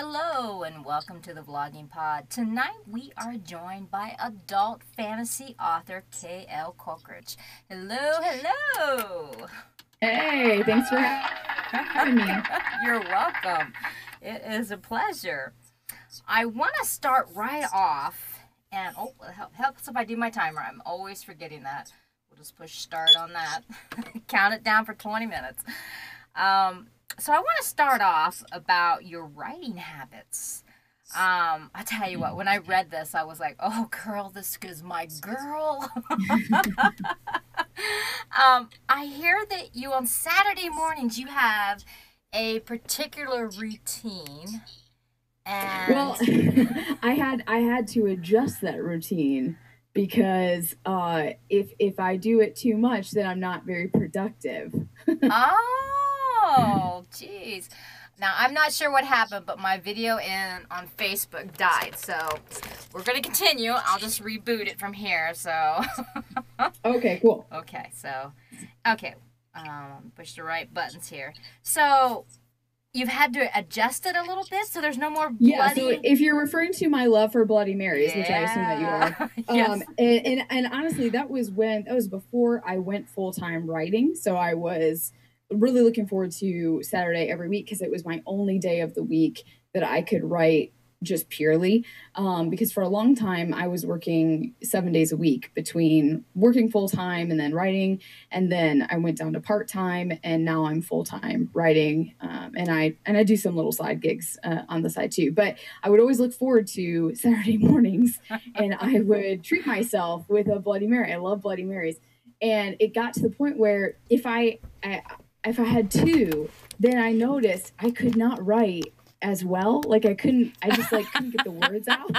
Hello and welcome to the Vlogging Pod. Tonight we are joined by adult fantasy author K.L. Kolarich. Hello, hello. Hey, thanks for having me. You're welcome. It is a pleasure. I want to start right off, and helps if I do my timer. I'm always forgetting that. We'll just push start on that. Count it down for 20 minutes. So I want to start off about your writing habits. I'll tell you what, when I read this, I was like, oh, girl, this is my girl. I hear that you, on Saturday mornings, you have a particular routine. And Well, I had to adjust that routine because if I do it too much, then I'm not very productive. oh, jeez. Now, I'm not sure what happened, but my video on Facebook died. So we're going to continue. I'll just reboot it from here. So. Okay, cool. Okay. Push the right buttons here. So you've had to adjust it a little bit, so there's no more bloody. Yeah, so if you're referring to my love for Bloody Marys, which I assume that you are, yes. And honestly, that was before I went full-time writing. So I was really looking forward to Saturday every week because it was my only day of the week that I could write just purely. Because for a long time I was working 7 days a week between working full time and then writing, and then I went down to part time, and now I'm full time writing. And I do some little side gigs on the side too. But I would always look forward to Saturday mornings, and I would treat myself with a Bloody Mary. I love Bloody Marys, and it got to the point where if I had two, then I noticed I could not write as well. Like I just couldn't get the words out.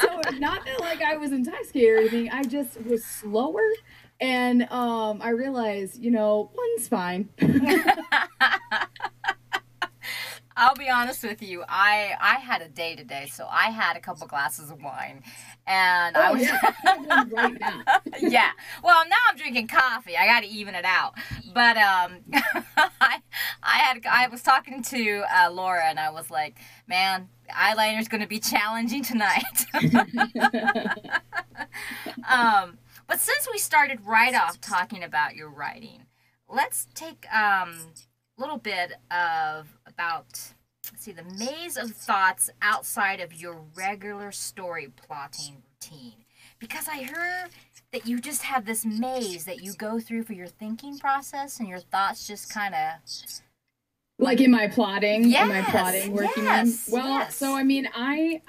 So not that like I was intoxicated or anything, I just was slower. And I realized, one's fine. I'll be honest with you. I had a day today, so I had a couple glasses of wine, and I was right now. Yeah. Well, now I'm drinking coffee. I got to even it out. But I was talking to Laura, and I was like, man, eyeliner's going to be challenging tonight. But since we started right off talking about your writing, let's take little bit about, let's see, the maze of thoughts outside of your regular story plotting routine. Because I heard that you just have this maze that you go through for your thinking process, and your thoughts just kind of... Like in my plotting, working yes, in. Well, yes. So I mean, I,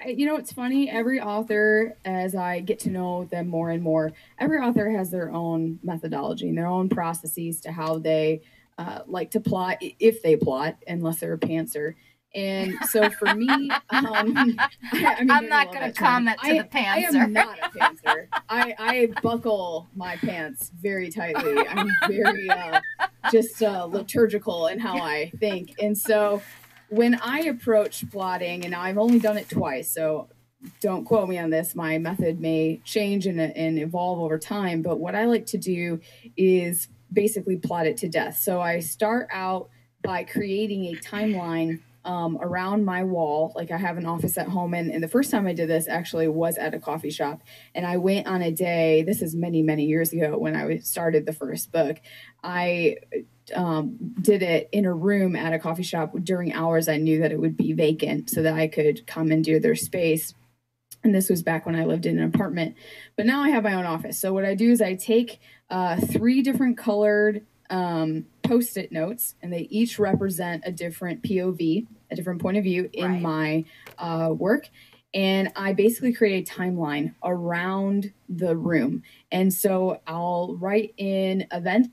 it's funny. Every author, as I get to know them more and more, every author has their own methodology and their own processes to how they like to plot, if they plot, unless they're a pantser. And so for me, I'm not going to comment to the pantser. I am not a pantser. I buckle my pants very tightly. I'm very liturgical in how I think. And so when I approach plotting, and I've only done it twice, so don't quote me on this, my method may change and evolve over time, but what I like to do is basically plot it to death. So I start out by creating a timeline around my wall. Like I have an office at home, and the first time I did this actually was at a coffee shop. And I went on a day, this is many, many years ago when I started the first book. I did it in a room at a coffee shop during hours I knew that it would be vacant so that I could come and do their space. And this was back when I lived in an apartment. But now I have my own office. So what I do is I take 3 different colored Post-it notes, and they each represent a different POV, a different point of view in my work. And I basically create a timeline around the room. And so I'll write in events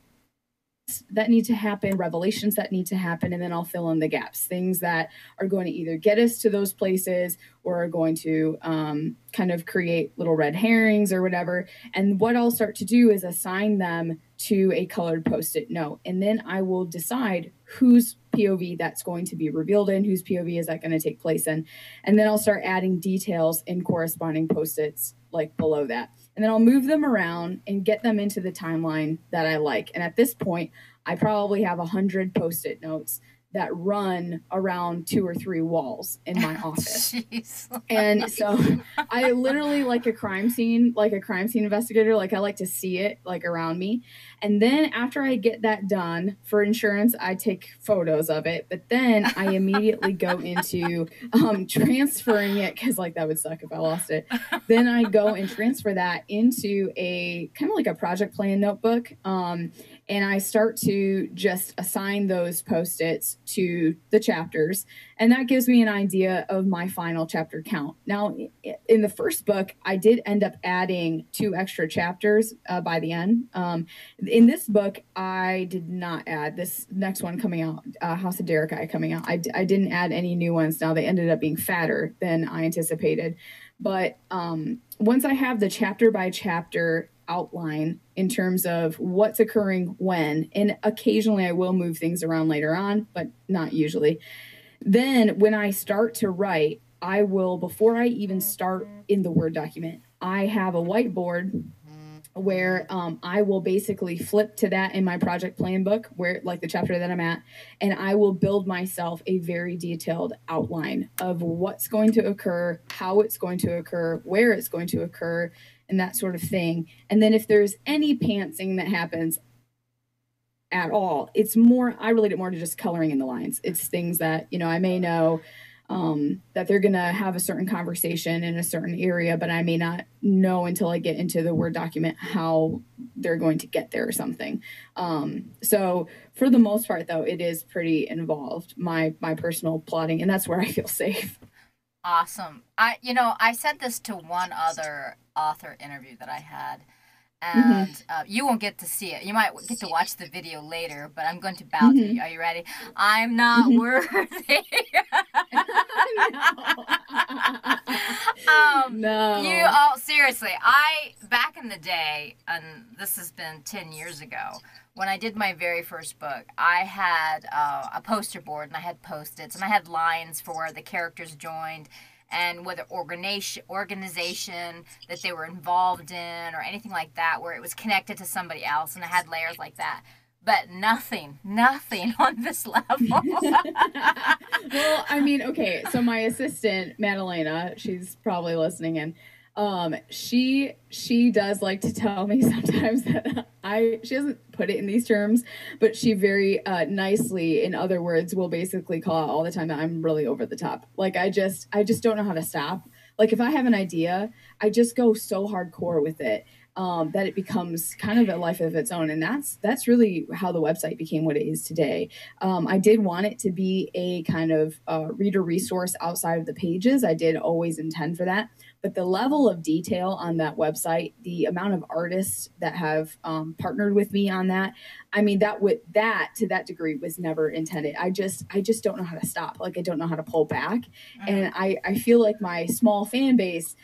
that need to happen, revelations that need to happen, and then I'll fill in the gaps, things that are going to either get us to those places or are going to kind of create little red herrings or whatever. And what I'll start to do is assign them to a colored Post-it note, and then I will decide whose POV that's going to be revealed in, whose POV is that going to take place in, and then I'll start adding details in corresponding Post-its like below that. And then I'll move them around and get them into the timeline that I like. And at this point, I probably have 100 Post-it notes that run around 2 or 3 walls in my office. Jeez. And so I literally like a crime scene investigator. Like I like to see it like around me. And then after I get that done for insurance, I take photos of it. But then I immediately go into transferring it, because like that would suck if I lost it. Then I go and transfer that into a kind of like a project plan notebook. And I start to just assign those Post-its to the chapters. And that gives me an idea of my final chapter count. Now, in the first book, I did end up adding 2 extra chapters by the end. In this book, I did not add this next one coming out, House of Derek coming out. I didn't add any new ones. Now, they ended up being fatter than I anticipated. But once I have the chapter by chapter outline in terms of what's occurring when, and occasionally I will move things around later on, but not usually. Then when I start to write, I will, before I even start in the Word document, I have a whiteboard where I will basically flip to that in my project plan book, where like the chapter that I'm at, and I will build myself a very detailed outline of what's going to occur, how it's going to occur, where it's going to occur, and that sort of thing. And then if there's any pantsing that happens at all, it's more, I relate it more to just coloring in the lines. It's things that, you know, I may know that they're going to have a certain conversation in a certain area, but I may not know until I get into the Word document how they're going to get there or something. So for the most part, though, it is pretty involved, my personal plotting, and that's where I feel safe. Awesome. I said this to one other author interview that I had, and you won't get to see it. You might get to watch the video later, but I'm going to bow to you. Are you ready? I'm not worthy. No. Seriously, back in the day, and this has been 10 years ago, when I did my very first book, I had a poster board, and I had Post-its, and I had lines for where the characters joined, and whether organization that they were involved in or anything like that, where it was connected to somebody else, and I had layers like that. But nothing on this level. Well, I mean, okay, so my assistant, Madalena, she's probably listening in. She does like to tell me sometimes that she doesn't put it in these terms, but she very nicely, in other words, will basically call out all the time that I'm really over the top. Like I just don't know how to stop. Like if I have an idea, I just go so hardcore with it that it becomes kind of a life of its own. And that's really how the website became what it is today. I did want it to be a kind of reader resource outside of the pages. I did always intend for that. But the level of detail on that website, the amount of artists that have partnered with me on that, I mean, that to that degree was never intended. I just don't know how to stop. Like I don't know how to pull back. And I feel like my small fan base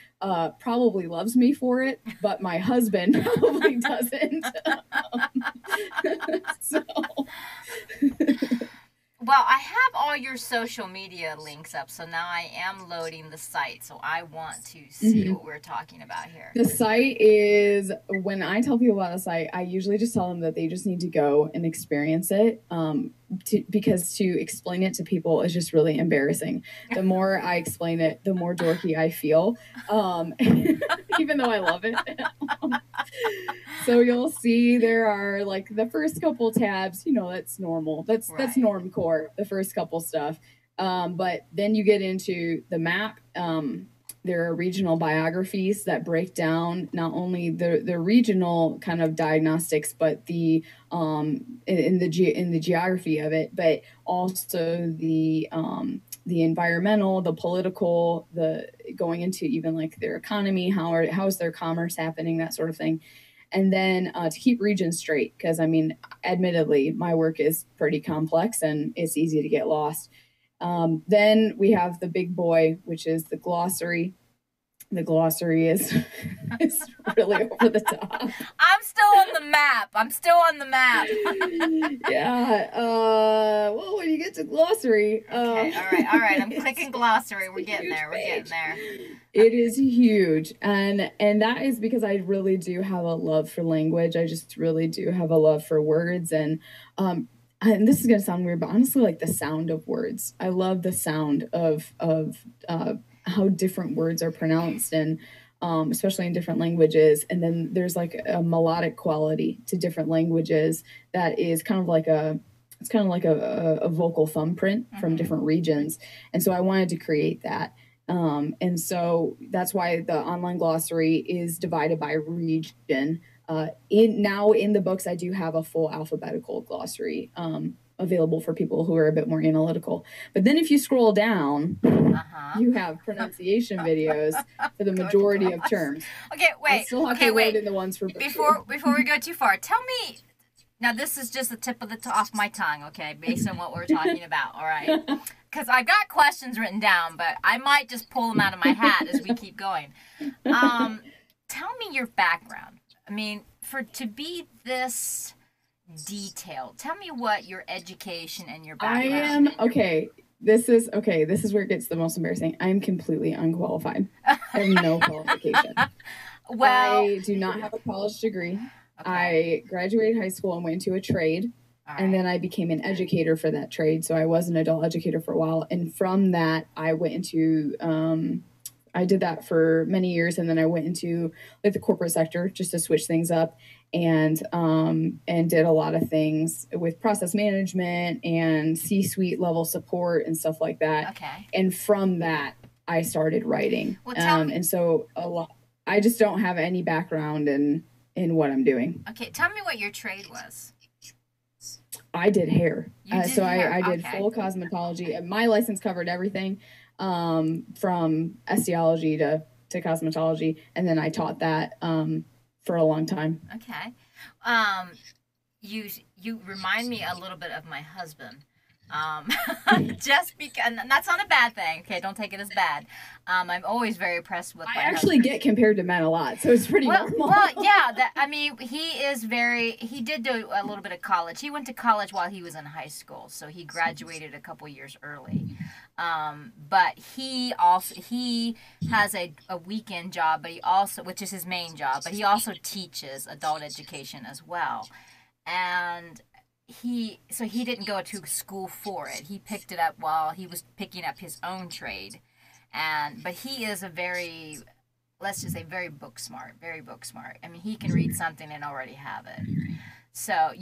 probably loves me for it, but my husband probably doesn't. So. Well, I have all your social media links up, so now I am loading the site, so I want to see what we're talking about here. The site is, when I tell people about the site, I usually just tell them that they just need to go and experience it, because to explain it to people is just really embarrassing. The more I explain it, the more dorky I feel, even though I love it. So you'll see there are like the first couple tabs, that's normal. That's normcore, the first couple stuff. But then you get into the map. There are regional biographies that break down not only the regional kind of diagnostics, but the in the geography of it, but also the environmental, the political, the going into even like their economy, how is their commerce happening, that sort of thing. And then to keep regions straight, because I mean, admittedly, my work is pretty complex and it's easy to get lost. Then we have the big boy, which is the glossary. The glossary is really over the top. I'm still on the map. Yeah. Well, when you get to glossary. Okay. All right. I'm clicking glossary. We're getting there. It is huge. And that is because I really do have a love for language. I just really do have a love for words. And and this is going to sound weird, but honestly, like the sound of words. I love the sound of how different words are pronounced, and especially in different languages. And then there's like a melodic quality to different languages that is kind of like a vocal thumbprint from different regions. And so I wanted to create that. And so that's why the online glossary is divided by region. In the books, I do have a full alphabetical glossary available for people who are a bit more analytical. But then if you scroll down, you have pronunciation videos for the majority of terms. Okay, wait. I still have to wait in the ones for before we go too far. Tell me. Now, this is just the tip of off my tongue, okay, based on what we're talking about, all right? Because I've got questions written down, but I might just pull them out of my hat as we keep going. Tell me your background. I mean, to be this detailed, tell me what your education and your background. This is where it gets the most embarrassing. I'm completely unqualified. I have no qualification. Well, I do not have a college degree. Okay. I graduated high school and went into a trade, and then I became an educator for that trade. So I was an adult educator for a while, and from that, I went into I did that for many years, and then I went into like the corporate sector just to switch things up, and did a lot of things with process management and C-suite level support and stuff like that. Okay. And from that, I started writing. Well, and so I just don't have any background in what I'm doing. Okay, tell me what your trade was. I did hair. So I did full cosmetology. My license covered everything from osteology to cosmetology, and then I taught that for a long time. Okay. You remind me a little bit of my husband. Just because, and that's not a bad thing. Okay, don't take it as bad. I'm always very impressed with. I actually get compared to men a lot, so it's pretty normal. Well, yeah. He did do a little bit of college. He went to college while he was in high school, so he graduated a couple years early. But he has a weekend job, but which is his main job, but he also teaches adult education as well, and. He didn't go to school for it. He picked it up while he was picking up his own trade, but he is let's just say very book smart. I mean, he can read something and already have it. So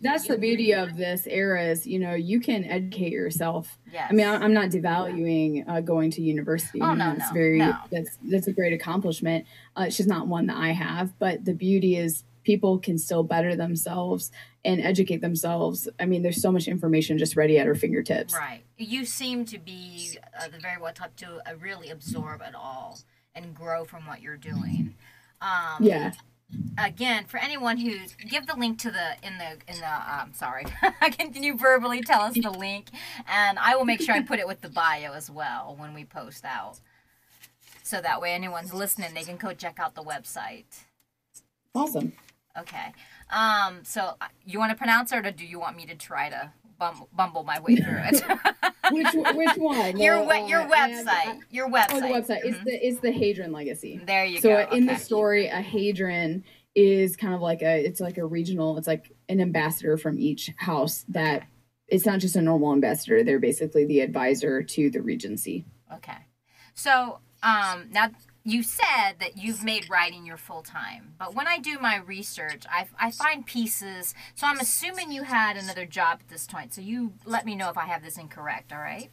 that's the beauty of this era is, you can educate yourself. Yes. I mean, I'm not devaluing going to university. Oh, no, no. That's a great accomplishment. It's just not one that I have, but the beauty is people can still better themselves and educate themselves. I mean, there's so much information just ready at our fingertips. Right. You seem to be the very well taught to really absorb it all and grow from what you're doing. Yeah. Again, for anyone who's give the link to sorry, can you verbally tell us the link, and I will make sure I put it with the bio as well when we post out, so that way anyone's listening, they can go check out the website. Awesome. Okay. So you want to pronounce it, or do you want me to try to bumble my way through it? which one? Your website. Your website. Oh, the website. Mm-hmm. It's the Haidren Legacy. There you go. So in the story, a Haidren is kind of like a regional. It's like an ambassador from each house. That it's not just a normal ambassador. They're basically the advisor to the regency. Okay. So now. You said that you've made writing your full time, but when I do my research, I find pieces. So I'm assuming you had another job at this point. So you let me know if I have this incorrect, all right?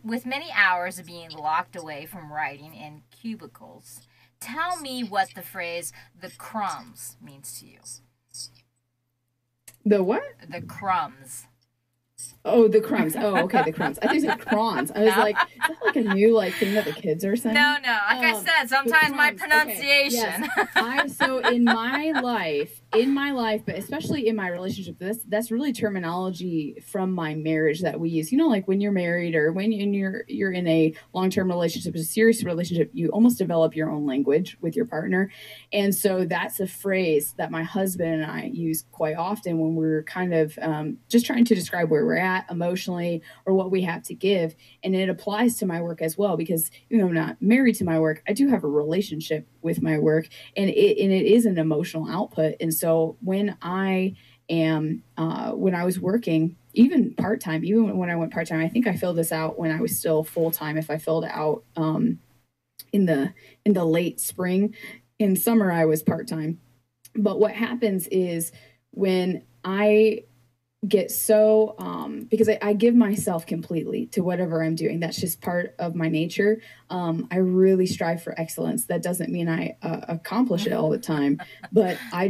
With many hours of being locked away from writing in cubicles, tell me what the phrase "the crumbs" means to you. The what? The crumbs. Oh, the crumbs. Oh, okay, the crumbs. I think it's crons. I was like, is that like a new thing that the kids are saying? No. Like I said, sometimes my pronunciation. Okay. Yes. So in my life, but especially in my relationship, that's really terminology from my marriage that we use. Like when you're married or when you're in a long-term relationship, a serious relationship, you almost develop your own language with your partner. And so that's a phrase that my husband and I use quite often when we're kind of just trying to describe where we're at emotionally or what we have to give. And it applies to my work as well, because even though I'm not married to my work, I do have a relationship with my work, and it is an emotional output. And so when I And when I was working, even part-time, even when I went part-time, I think I filled this out when I was still full-time. If I filled it out in the late spring, in summer I was part-time. But what happens is when I get so because I give myself completely to whatever I'm doing. That's just part of my nature. I really strive for excellence. That doesn't mean I accomplish it all the time, but I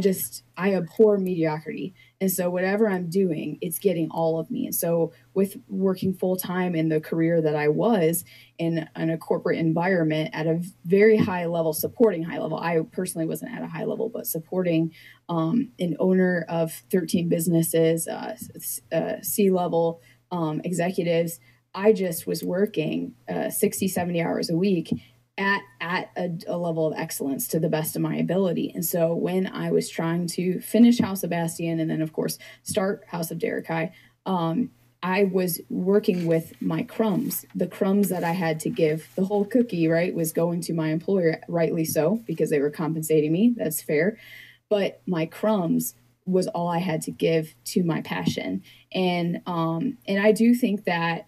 abhor mediocrity. And so whatever I'm doing, it's getting all of me. And so with working full time in the career that I was in a corporate environment at a very high level, supporting high level, I personally wasn't at a high level, but supporting an owner of 13 businesses, C-level executives. I just was working 60, 70 hours a week at a level of excellence to the best of my ability. And so when I was trying to finish House of Bastion and then, of course, start House of Derekai, I was working with my crumbs. The crumbs that I had to give, the whole cookie, right, was going to my employer, rightly so, because they were compensating me. That's fair. But my crumbs was all I had to give to my passion. And I do think that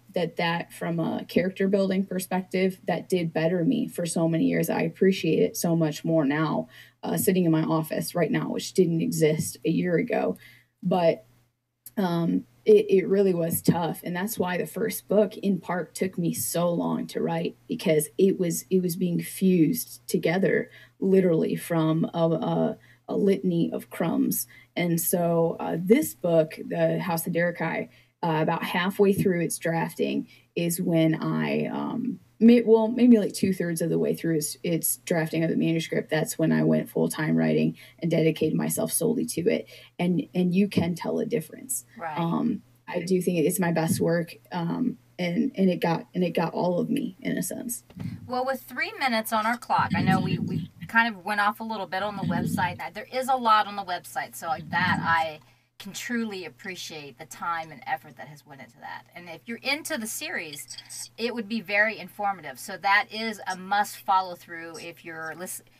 from a character building perspective, that did better me for so many years. I appreciate it so much more now, sitting in my office right now, which didn't exist a year ago. But it really was tough. And that's why the first book in part took me so long to write, because it was being fused together literally from a litany of crumbs. And so this book, The House of Derekai, about halfway through its drafting is when I, maybe like 2/3 of the way through its drafting of the manuscript, that's when I went full-time writing and dedicated myself solely to it. And you can tell a difference. Right. I do think it's my best work. And it got all of me in a sense. Well, with 3 minutes on our clock, I know we kind of went off a little bit on the website. There is a lot on the website, so that I can truly appreciate the time and effort that has went into that. And if you're into the series, it would be very informative. So that is a must follow through if you're listening.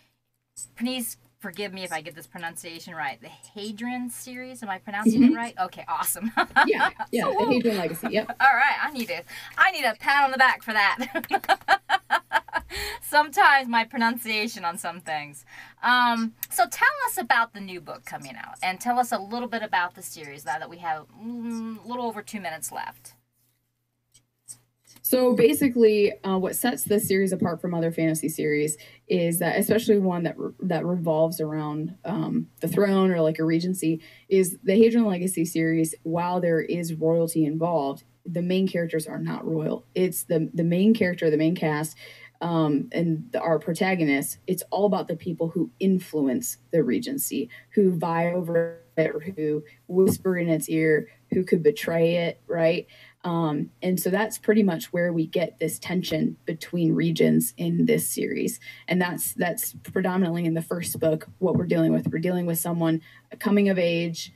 Please forgive me if I get this pronunciation right. The Haidren series, am I pronouncing it right? Okay, awesome. Yeah, the Haidren Legacy. Yep. All right, I need a pat on the back for that. Sometimes my pronunciation on some things. So tell us about the new book coming out, and tell us a little bit about the series now that we have a little over 2 minutes left. So basically, what sets this series apart from other fantasy series is that, especially one that revolves around the throne or like a regency, is the Haidren Legacy series. While there is royalty involved, the main characters are not royal. It's the main character, the main cast, and our protagonists. It's all about the people who influence the regency, who vie over it, or who whisper in its ear, who could betray it, right? And so that's pretty much where we get this tension between regions in this series. And that's predominantly in the first book what we're dealing with. We're dealing with someone coming of age,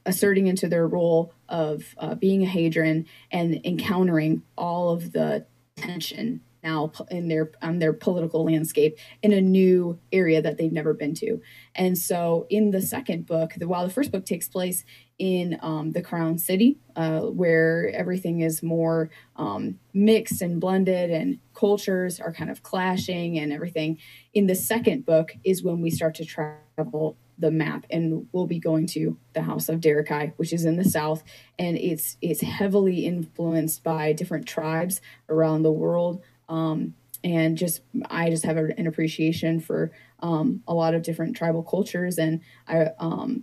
asserting into their role of being a Haidren, and encountering all of the tension now in their political landscape in a new area that they've never been to. And so in the second book, while the first book takes place in the Crown City, where everything is more mixed and blended and cultures are kind of clashing and everything, in the second book is when we start to travel the map, and we'll be going to the House of Derekai, which is in the south, and it's heavily influenced by different tribes around the world. And I just have an appreciation for a lot of different tribal cultures, and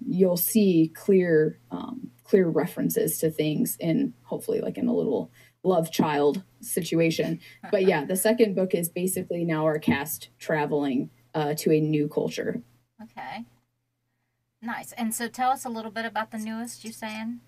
you'll see clear references to things in, hopefully, like in a little love child situation. But yeah, the second book is basically now our cast traveling to a new culture. Okay. Nice. And so tell us a little bit about the newest you're saying.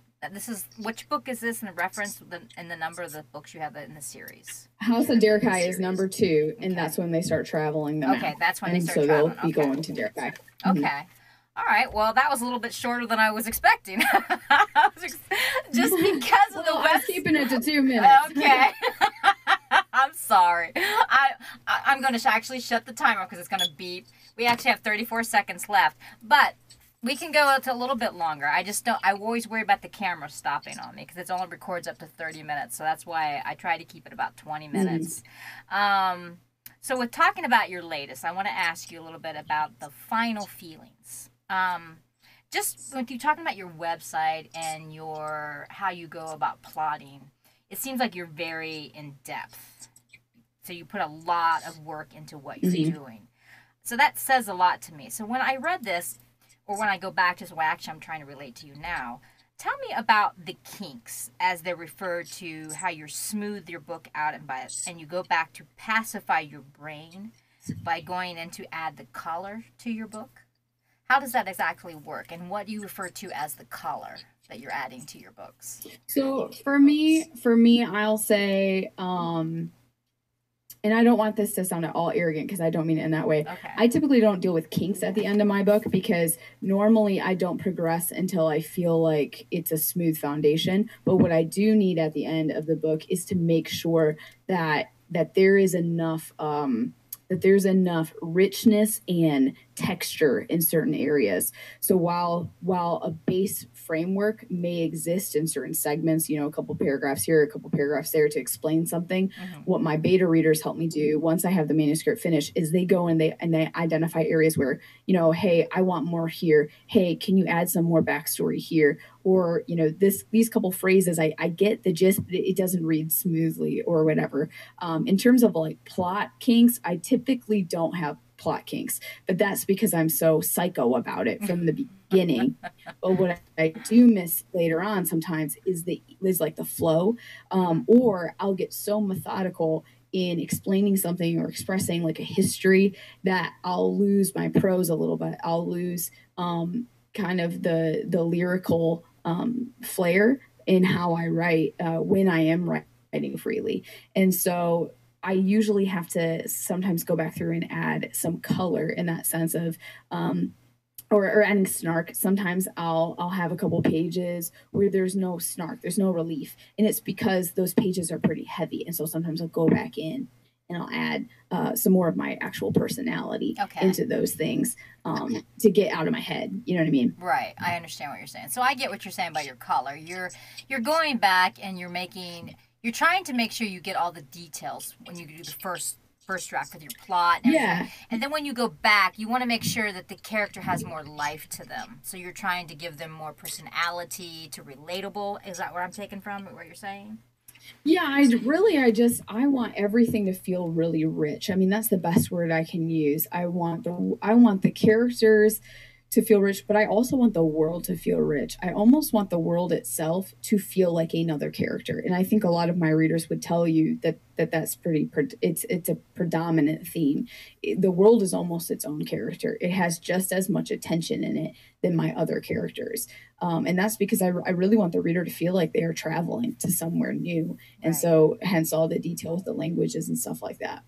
Which book is this in the reference and the number of the books you have in the series? House of Derekai is number 2, and that's when they start traveling the map. Okay, that's when they start traveling. So they'll be going to Derekai. Okay. Mm-hmm. All right. Well, that was a little bit shorter than I was expecting. Just because of the I was keeping it to 2 minutes. Okay. I'm sorry. I'm going to actually shut the timer because it's going to beep. We actually have 34 seconds left. But We can go to a little bit longer. I just don't. I always worry about the camera stopping on me because it only records up to 30 minutes. So that's why I try to keep it about 20 minutes. So with talking about your latest, I want to ask you a little bit about the final feelings. Just when you're talking about your website and how you go about plotting, it seems like you're very in depth. So you put a lot of work into what you're doing. So that says a lot to me. So when I read this, or when I go back to what actually I'm trying to relate to you now, tell me about the kinks as they're referred to, how you smooth your book out and you go back to pacify your brain by going in to add the color to your book. How does that exactly work, and what do you refer to as the color that you're adding to your books? So for me, I'll say, and I don't want this to sound at all arrogant because I don't mean it in that way. Okay. I typically don't deal with kinks at the end of my book because normally I don't progress until I feel like it's a smooth foundation. But what I do need at the end of the book is to make sure that there is enough richness and texture in certain areas. So while a base framework may exist in certain segments, a couple paragraphs here, a couple paragraphs there to explain something, what my beta readers help me do once I have the manuscript finished is they go and they identify areas where, hey, I want more here. Hey, can you add some more backstory here? Or, these couple phrases, I get the gist, but it doesn't read smoothly or whatever. In terms of like plot kinks, I typically don't have plot kinks, but that's because I'm so psycho about it from the beginning. But what I do miss later on sometimes is like the flow, or I'll get so methodical in explaining something or expressing like a history that I'll lose my prose a little bit. I'll lose kind of the lyrical flair in how I write when I am writing freely. And so I usually have to sometimes go back through and add some color in that sense of, or adding snark. Sometimes I'll have a couple pages where there's no snark, there's no relief, and it's because those pages are pretty heavy. And so sometimes I'll go back in and I'll add some more of my actual personality into those things to get out of my head. You know what I mean? Right. I understand what you're saying. So I get what you're saying about your color. You're going back and you're trying to make sure you get all the details when you do the first draft with your plot and everything. And then when you go back, you want to make sure that the character has more life to them. So you're trying to give them more personality, to relatable. Is that what I'm taking from what you're saying? Yeah, I want everything to feel really rich. I mean, that's the best word I can use. I want the characters to feel rich, but I also want the world to feel rich. I almost want the world itself to feel like another character. And I think a lot of my readers would tell you that's it's a predominant theme. The world is almost its own character. It has just as much attention in it than my other characters. And that's because I really want the reader to feel like they are traveling to somewhere new. And so hence all the details, the languages and stuff like that.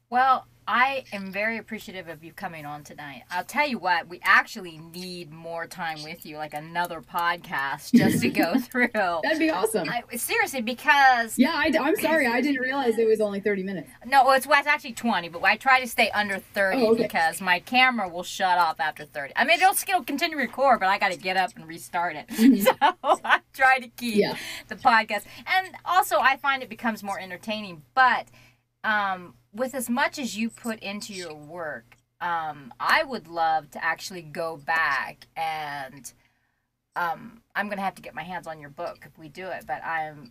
Well, I am very appreciative of you coming on tonight. I'll tell you what, we actually need more time with you, like another podcast just to go through. That'd be awesome. Seriously, because... Yeah, I'm sorry. I didn't realize it was only 30 minutes. No, it's actually 20, but I try to stay under 30 because my camera will shut off after 30. I mean, it'll still continue to record, but I got to get up and restart it. So I try to keep the podcast. And also, I find it becomes more entertaining, but... with as much as you put into your work, I would love to actually go back and I'm going to have to get my hands on your book if we do it. But I'm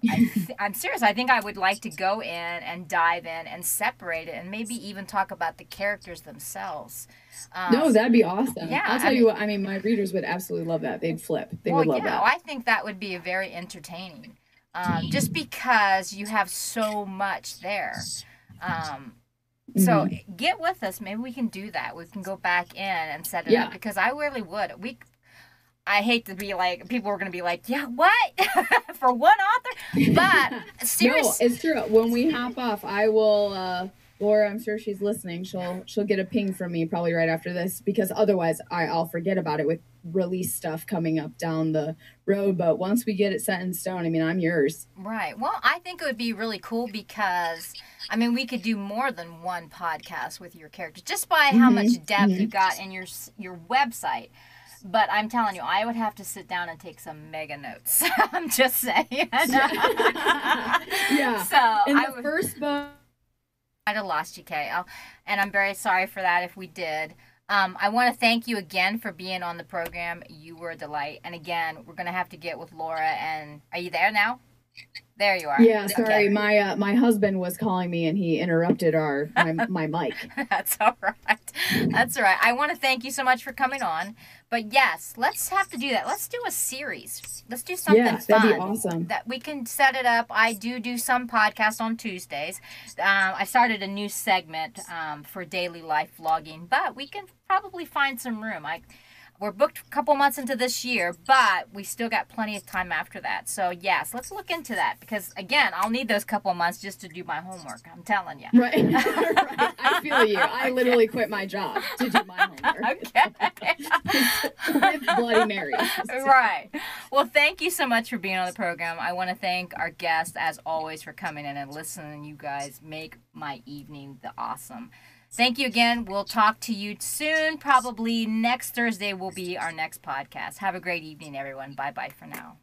serious. I think I would like to go in and dive in and separate it and maybe even talk about the characters themselves. No, that'd be awesome. Yeah, I'll tell you what, I mean, my readers would absolutely love that. They'd flip. They would love that. I think that would be very entertaining just because you have so much there. So get with us. Maybe we can do that. We can go back in and set it up because I really would. I hate to be like, people are going to be like, yeah, what? For one author? But seriously. No, it's true. When we hop off, I will, Laura, I'm sure she's listening. She'll get a ping from me probably right after this because otherwise I'll forget about it with release stuff coming up down the road. But once we get it set in stone, I mean, I'm yours. Right. Well, I think it would be really cool because, I mean, we could do more than one podcast with your characters just by how much depth you got in your website. But I'm telling you, I would have to sit down and take some mega notes. I'm just saying. Yeah. So in the first book, I'd have lost you, Kay. And I'm very sorry for that if we did. I want to thank you again for being on the program. You were a delight. And again, we're going to have to get with Laura. And are you there now? There you are. Yeah, sorry. Okay. My husband was calling me and he interrupted my mic. That's all right. That's all right. I want to thank you so much for coming on. But yes, let's have to do that. Let's do a series. Let's do something fun. That'd be awesome. That we can set it up. I do some podcasts on Tuesdays. I started a new segment for daily life vlogging, but we can probably find some room. We're booked a couple months into this year, but we still got plenty of time after that. So, yes, let's look into that because, again, I'll need those couple months just to do my homework. I'm telling you. Right. Right. I feel you. I literally quit my job to do my homework. Okay. With Bloody Marys. Right. Well, thank you so much for being on the program. I want to thank our guests, as always, for coming in and listening. You guys make my evening the awesome. Thank you again. We'll talk to you soon. Probably next Thursday will be our next podcast. Have a great evening, everyone. Bye-bye for now.